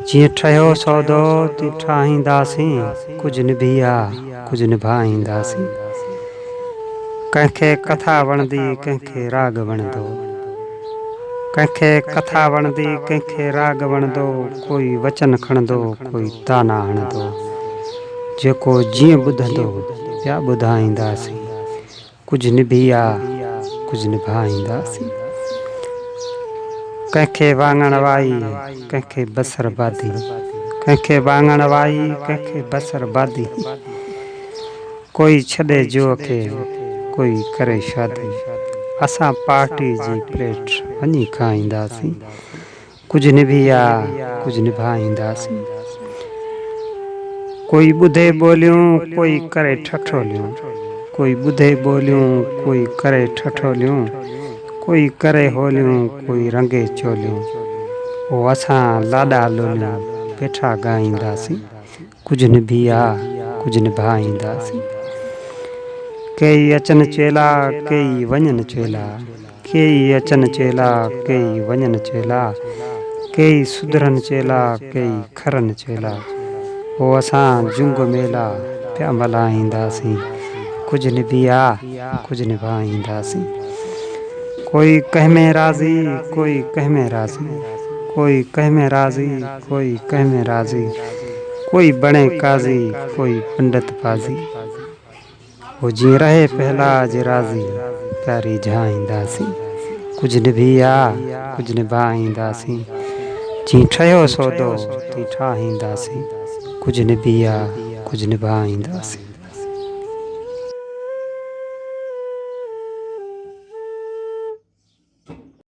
जीअं ठहियो सौदो ती ठाहींदासीं, कुझु निभिया कुझु निभाईंदासीं। कंहिंखे कथा वणंदी कंहिंखे राग वणंदो, कंहिंखे कथा वणंदी कंहिंखे राग वणंदो, कोई वचन खणंदो कोई ताना हणंदो। जेको जीअं ॿुधंदो पिया ॿुधाईंदासीं, कुझु निभिया कुझु निभाईंदासीं। कंहिंखे वाङण वाई कंहिंखे बसर बादी, कंहिंखे वाङण वाई कंहिंखे बसर बादी। कोई छॾे जो खे कोई करे शादी, असां पार्टी जी प्लेट वञी खाईंदासीं। कुझु निभिया कुझु निभाईंदासीं। कोई ॿुधे ॿोलियूं कोई करे ठठोलियूं, कोई ॿुधे ॿोलियूं कोई करे ठठोलियूं, कोई करे होलियूं कोई रंगे चोलियूं। ओ असां लाॾा लोलियूं वेठा ॻाईंदासीं। कुझु निभिया कुझु निभाईंदासीं। कई अचनि चेला कई वञनि चेला, कई अचनि चेला कई वञनि चेला, कई सुधरनि चेला कई खरनि चेला। ओ असां जुंग मेला पिया मल्हाईंदासीं। कुझु निभिया कुझु निभाईंदासीं। कोई कंहिं में राज़ी कोई कंहिं में राज़ी, कोई कंहिं में राज़ी कोई कंहिं में राज़ी, कोई बणे काज़ी कोई पंडित पाज़ी। वो जीअं रहे पहलाज राज़ी प्यारी झाईंदासीं। कुझु निभिया कुझु निभाईंदासीं। जीअं ठहियो सौदो ती ठाहींदासीं, कुझु निभिया कुझु निभाईंदासीं।